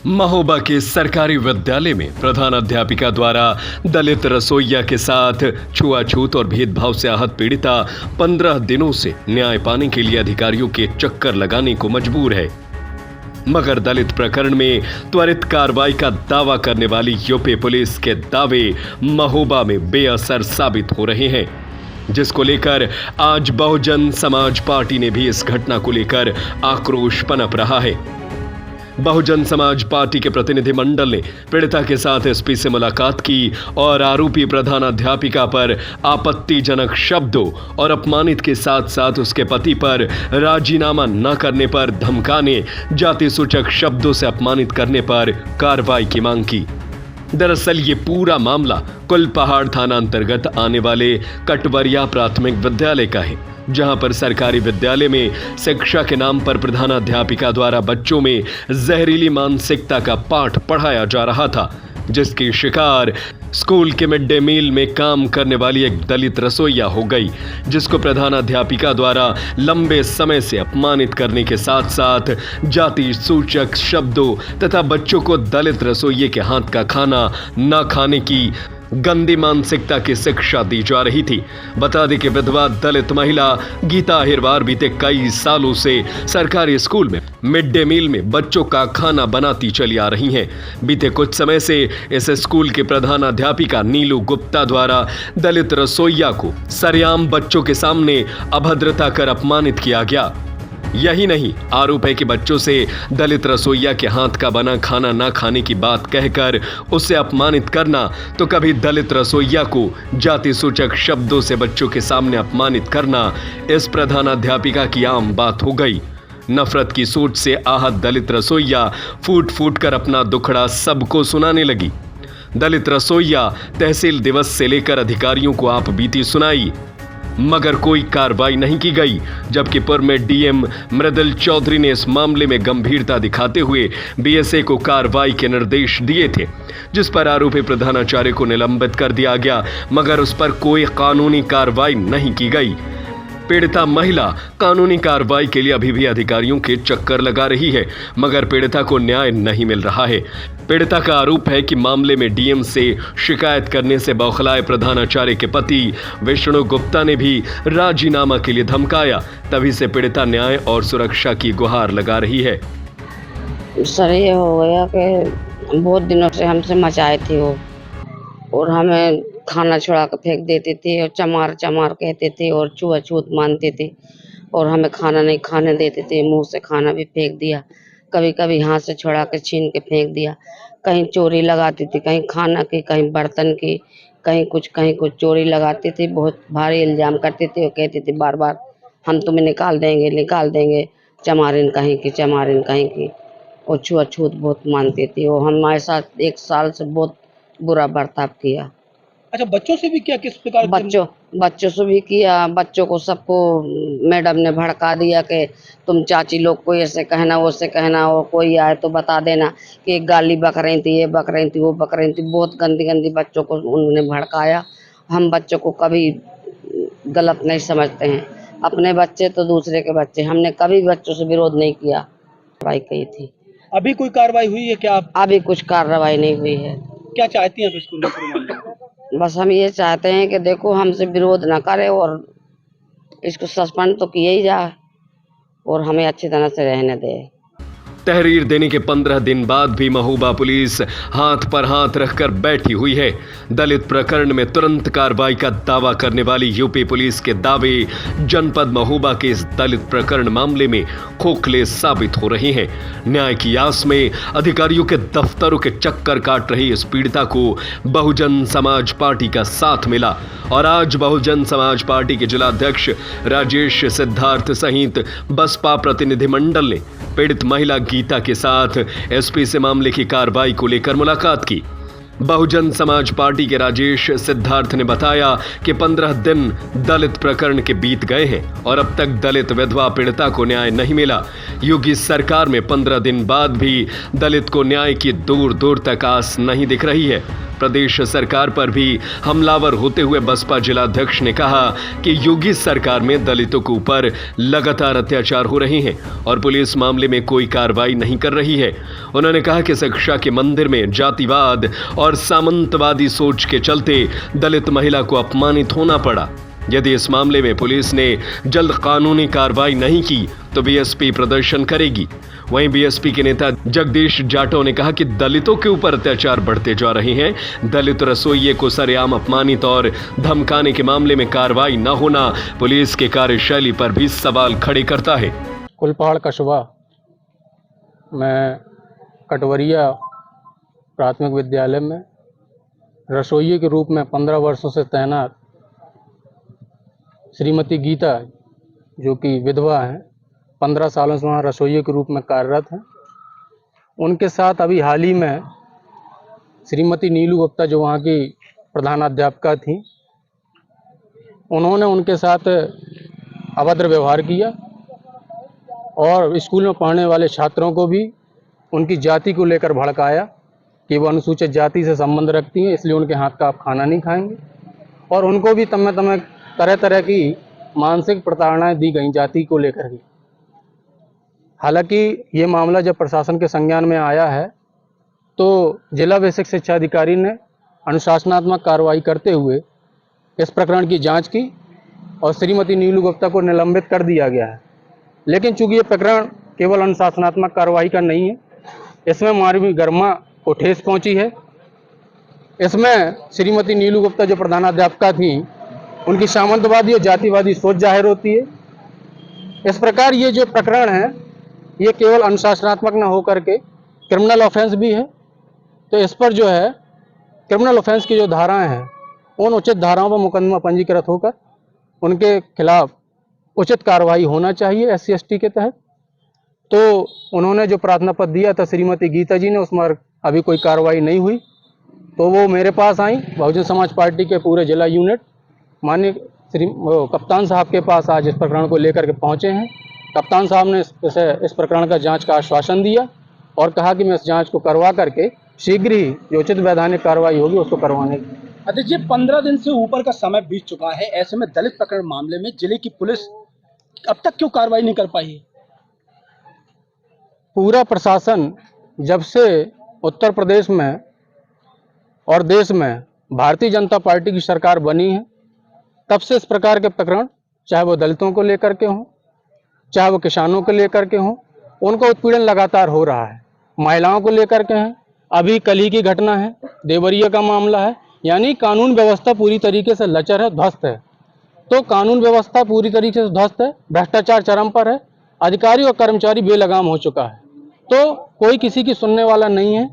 महोबा के सरकारी विद्यालय में प्रधान अध्यापिका द्वारा दलित रसोइया के साथ छुआछूत और भेदभाव से आहत पीड़िता 15 दिनों से न्याय पाने के लिए अधिकारियों के चक्कर लगाने को मजबूर है। मगर दलित प्रकरण में त्वरित कार्रवाई का दावा करने वाली यूपी पुलिस के दावे महोबा में बेअसर साबित हो रहे हैं, जिसको लेकर आज बहुजन समाज पार्टी ने भी इस घटना को लेकर आक्रोश पनप रहा है। बहुजन समाज पार्टी के प्रतिनिधि मंडल ने पीड़िता के साथ एसपी से मुलाकात की और आरोपी प्रधानाध्यापिका पर आपत्तिजनक शब्दों और अपमानित के साथ साथ उसके पति पर राजीनामा न करने पर धमकाने, जाति सूचक शब्दों से अपमानित करने पर कार्रवाई की मांग की। दरअसल ये पूरा मामला कुलपहाड़ थाना अंतर्गत आने वाले कटवरिया प्राथमिक विद्यालय का है, जहां पर सरकारी विद्यालय में शिक्षा के नाम पर प्रधानाध्यापिका द्वारा बच्चों में जहरीली मानसिकता का पाठ पढ़ाया जा रहा था, जिसकी शिकार स्कूल के मिड डे मील में काम करने वाली एक दलित रसोइया हो गई, जिसको प्रधानाध्यापिका द्वारा लंबे समय से अपमानित करने के साथ साथ जाति सूचक शब्दों तथा बच्चों को दलित रसोइये के हाथ का खाना न खाने की गंदी मानसिकता की शिक्षा दी जा रही थी। बता दें कि विधवा दलित महिला गीता अहिरवार बीते कई सालों से सरकारी स्कूल में मिड डे मील में बच्चों का खाना बनाती चली आ रही हैं। बीते कुछ समय से इस स्कूल के प्रधानाध्यापिका नीलू गुप्ता द्वारा दलित रसोइया को सरेआम बच्चों के सामने अभद्रता कर अपमानित किया गया। यही नहीं, आरोप है कि बच्चों से दलित रसोइया के हाथ का बना खाना ना खाने की बात कहकर उसे अपमानित करना, तो कभी दलित रसोइया को जाति सूचक शब्दों से बच्चों के सामने अपमानित करना इस प्रधानाध्यापिका की आम बात हो गई। नफरत की सोच से आहत दलित रसोइया फूट फूट कर अपना दुखड़ा सबको सुनाने लगी। दलित रसोइया तहसील दिवस से लेकर अधिकारियों को आप बीती सुनाई, मगर कोई कार्रवाई नहीं की गई, जबकि पूर्व में डीएम मृदुल चौधरी ने इस मामले में गंभीरता दिखाते हुए बीएसए को कार्रवाई के निर्देश दिए थे, जिस पर आरोपी प्रधानाचार्य को निलंबित कर दिया गया, मगर उस पर कोई कानूनी कार्रवाई नहीं की गई। पीड़िता महिला कानूनी कार्रवाई के लिए अभी भी अधिकारियों के चक्कर लगा रही है, मगर पीड़िता को न्याय नहीं मिल रहा है। पीड़िता का आरोप है कि मामले में डीएम से शिकायत करने से बौखलाए प्रधानाचार्य के पति विष्णु गुप्ता ने भी राजीनामा के लिए धमकाया। तभी से पीड़िता न्याय और सुरक्षा की गुहार लगा रही है। सर, ये हो गया कि बहुत दिनों से हमसे मचाए थे वो, और हमें खाना छुड़ा कर फेंक देते थे और चमार चमार कहते थे और छुआछूत मानते थे और हमें खाना नहीं खाने देते थे। मुंह से खाना भी फेंक दिया, कभी कभी हाथ से छुड़ा के छीन के फेंक दिया। कहीं चोरी लगाती थी, कहीं खाना की, कहीं बर्तन की, कहीं कुछ चोरी लगाते थे। बहुत भारी इल्जाम करते थे और कहते थे बार बार हम तुम्हें निकाल देंगे, चमारिन कहीं की, चमारिन कहीं की। और छुआछूत बहुत मानते थे और हमारे साथ 1 साल से बहुत बुरा बर्ताव किया। अच्छा, बच्चों से भी क्या, किस प्रकार? बच्चों से भी किया। बच्चों को सबको मैडम ने भड़का दिया कि तुम चाची लोग को ऐसे कहना, वैसे कहना, और कोई आए तो बता देना कि गाली बक रही थी, ये बक रही थी, वो बक रही थी। बहुत गंदी बच्चों को उन्होंने भड़काया। हम बच्चों को कभी गलत नहीं समझते हैं, अपने बच्चे तो दूसरे के बच्चे। हमने कभी बच्चों से विरोध नहीं किया। कार्रवाई की थी। अभी कोई कार्रवाई हुई है क्या? अभी कुछ कार्रवाई नहीं हुई है। क्या चाहती हैं आप स्कूल? बस हम ये चाहते हैं कि देखो हमसे विरोध ना करे और इसको सस्पेंड तो किया ही जाए और हमें अच्छी तरह से रहने दे। तहरीर देने के 15 दिन बाद भी महोबा पुलिस हाथ पर हाथ रखकर बैठी हुई है। दलित प्रकरण में तुरंत कार्रवाई का दावा करने वाली यूपी पुलिस के दावे जनपद महोबा के इस दलित प्रकरण मामले में खोखले साबित हो रहे हैं। न्याय की आस में अधिकारियों के दफ्तरों के चक्कर काट रही इस पीड़िता को बहुजन समाज पार्टी का साथ मिला और आज बहुजन समाज पार्टी के जिलाध्यक्ष राजेश सिद्धार्थ सहित बसपा प्रतिनिधिमंडल ने पीड़ित महिला गीता के साथ एसपी से मामले की कार्रवाई को लेकर मुलाकात की। बहुजन समाज पार्टी के राजेश सिद्धार्थ ने बताया कि 15 दिन दलित प्रकरण के बीत गए हैं और अब तक दलित विधवा पीड़िता को न्याय नहीं मिला। योगी सरकार में 15 दिन बाद भी दलित को न्याय की दूर दूर तक आस नहीं दिख रही है। प्रदेश सरकार पर भी हमलावर होते हुए बसपा जिलाध्यक्ष ने कहा कि योगी सरकार में दलितों के ऊपर लगातार अत्याचार हो रहे हैं और पुलिस मामले में कोई कार्रवाई नहीं कर रही है। उन्होंने कहा कि शिक्षा के मंदिर में जातिवाद और सामंतवादी सोच के चलते दलित महिला को अपमानित होना पड़ा। यदि इस मामले में पुलिस ने जल्द कानूनी कार्रवाई नहीं की तो बीएसपी प्रदर्शन करेगी। वहीं बीएसपी के नेता जगदीश जाटव ने कहा कि दलितों के ऊपर अत्याचार बढ़ते जा रहे हैं। दलित रसोइये को सरेआम अपमानित और धमकाने के मामले में कार्रवाई न होना पुलिस के कार्यशैली पर भी सवाल खड़े करता है। कुलपहाड़ कस्बा में कटवरिया प्राथमिक विद्यालय में रसोइये के रूप में 15 वर्षों से तैनात श्रीमती गीता, जो कि विधवा हैं, 15 सालों से वहाँ रसोइये के रूप में कार्यरत हैं। उनके साथ अभी हाल ही में श्रीमती नीलू गुप्ता, जो वहाँ की प्रधानाध्यापिका थी, उन्होंने उनके साथ अभद्र व्यवहार किया और स्कूल में पढ़ने वाले छात्रों को भी उनकी जाति को लेकर भड़काया कि वो अनुसूचित जाति से संबंध रखती हैं, इसलिए उनके हाथ का आप खाना नहीं खाएंगे। और उनको भी तमें तरह तरह की मानसिक प्रताड़नाएं दी गई जाति को लेकर ही। हालांकि ये मामला जब प्रशासन के संज्ञान में आया है तो जिला बेसिक शिक्षा अधिकारी ने अनुशासनात्मक कार्रवाई करते हुए इस प्रकरण की जांच की और श्रीमती नीलू गुप्ता को निलंबित कर दिया गया है। लेकिन चूंकि ये प्रकरण केवल अनुशासनात्मक कार्रवाई का नहीं है, इसमें मानवीय गरिमा को ठेस पहुंची है। इसमें श्रीमती नीलू गुप्ता, जो प्रधानाध्यापिका थी, उनकी सामंतवादी और जातिवादी सोच जाहिर होती है। इस प्रकार ये जो प्रकरण है ये केवल अनुशासनात्मक न होकर के क्रिमिनल ऑफेंस भी है। तो इस पर जो है क्रिमिनल ऑफेंस की जो धाराएं हैं उन उचित धाराओं पर मुकदमा पंजीकृत होकर उनके खिलाफ उचित कार्रवाई होना चाहिए SC ST के तहत। तो उन्होंने जो प्रार्थना पत्र दिया था श्रीमती गीता जी ने, उसमें अभी कोई कार्रवाई नहीं हुई। तो वो मेरे पास आई, बहुजन समाज पार्टी के पूरे जिला यूनिट माननीय कप्तान साहब के पास आज इस प्रकरण को लेकर के पहुंचे हैं। कप्तान साहब ने इस प्रकरण का जांच का आश्वासन दिया और कहा कि मैं इस जांच को करवा करके शीघ्र ही जो उचित वैधानिक कार्रवाई होगी उसको करवाने की। अध्यक्ष जी, 15 दिन से ऊपर का समय बीत चुका है, ऐसे में दलित प्रकरण मामले में जिले की पुलिस अब तक क्यों कार्रवाई नहीं कर पाई है? पूरा प्रशासन जब से उत्तर प्रदेश में और देश में भारतीय जनता पार्टी की सरकार बनी है तब से इस प्रकार के प्रकरण, चाहे वो दलितों को लेकर के हों, चाहे वो किसानों को लेकर के हों, उनका उत्पीड़न लगातार हो रहा है। महिलाओं को लेकर के हैं, अभी कल ही की घटना है, देवरिया का मामला है। यानी कानून व्यवस्था पूरी तरीके से लचर है, ध्वस्त है। तो कानून व्यवस्था पूरी तरीके से ध्वस्त है, भ्रष्टाचार चरम पर है, अधिकारी और कर्मचारी बेलगाम हो चुका है। तो कोई किसी की सुनने वाला नहीं है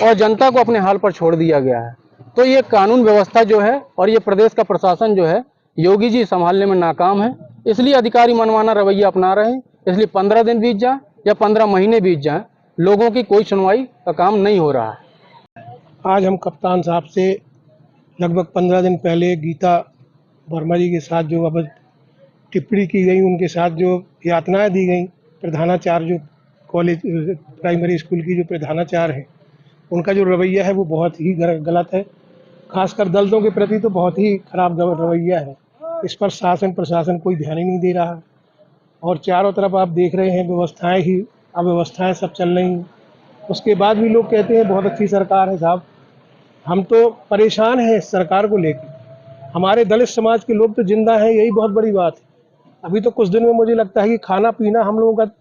और जनता को अपने हाल पर छोड़ दिया गया है। तो ये कानून व्यवस्था जो है और ये प्रदेश का प्रशासन जो है योगी जी संभालने में नाकाम है, इसलिए अधिकारी मनमाना रवैया अपना रहे हैं। इसलिए 15 दिन बीत जाए या 15 महीने बीत जाए, लोगों की कोई सुनवाई का काम नहीं हो रहा है। आज हम कप्तान साहब से लगभग 15 दिन पहले गीता वर्मा जी के साथ जो अब टिप्पणी की गई, उनके साथ जो यातनाएं दी गई, प्रधानाचार्य जो कॉलेज प्राइमरी स्कूल की जो प्रधानाचार्य है, उनका जो रवैया है वो बहुत ही गलत है। खासकर दलितों के प्रति तो बहुत ही खराब रवैया है। इस पर शासन प्रशासन कोई ध्यान ही नहीं दे रहा और चारों तरफ आप देख रहे हैं व्यवस्थाएं ही अव्यवस्थाएं सब चल रही हैं। उसके बाद भी लोग कहते हैं बहुत अच्छी सरकार है। साहब, हम तो परेशान हैं इस सरकार को लेकर। हमारे दलित समाज के लोग तो जिंदा हैं, यही बहुत बड़ी बात है। अभी तो कुछ दिन में मुझे लगता है कि खाना पीना हम लोगों का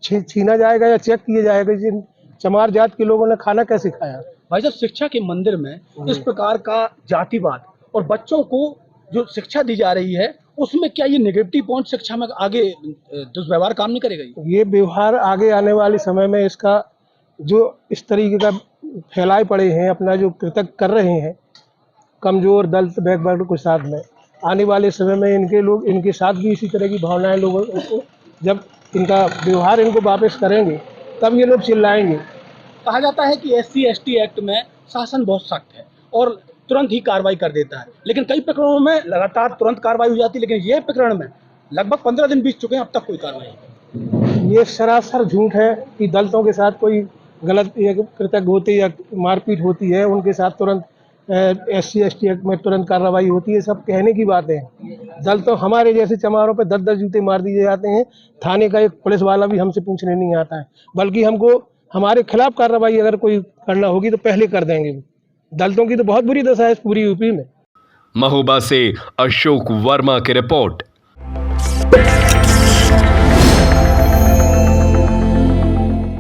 छीना जाएगा या चेक किया जाएगा। जिन चमार जात के लोगों ने खाना कैसे खाया। भाई साहब, शिक्षा के मंदिर में इस प्रकार का जातिवाद और बच्चों को जो शिक्षा दी जा रही है उसमें क्या ये नेगेटिव पॉइंट शिक्षा में आगे दुष्व्यवहार काम नहीं करेगा? ये व्यवहार आगे आने वाले समय में इसका जो इस तरीके का फैलाए पड़े हैं, अपना जो कृतज्ञ कर रहे हैं कमजोर दलित बैकवर्ड के साथ में, आने वाले समय में इनके साथ भी इसी तरह की भावनाएं लोगों को, जब इनका व्यवहार इनको वापस करेंगे तब ये लोग चिल्लाएंगे। कहा जाता है कि SC ST एक्ट में शासन बहुत सख्त है और तुरंत ही कार्रवाई कर देता है, लेकिन कई प्रकरणों में लगातार तुरंत कार्रवाई हो जाती है, लेकिन ये प्रकरण में लगभग 15 दिन बीत चुके हैं, अब तक कोई कार्रवाई नहीं। ये सरासर झूठ है कि दलितों के साथ कोई गलत कृतज्ञ होती या मारपीट होती है, उनके साथ तुरंत SC/ST एक्ट में तुरंत कार्रवाई होती है, सब कहने की बातें हैं। दल तो हमारे जैसे चमारों पे 10-10 जूते मार दिए जाते हैं, थाने का एक पुलिस वाला भी हमसे पूछने नहीं आता है, बल्कि हमको हमारे खिलाफ कार्रवाई अगर कोई करना होगी तो पहले कर देंगे। दलितों की तो बहुत बुरी दशा है इस पूरी यूपी में। महोबा से अशोक वर्मा की रिपोर्ट।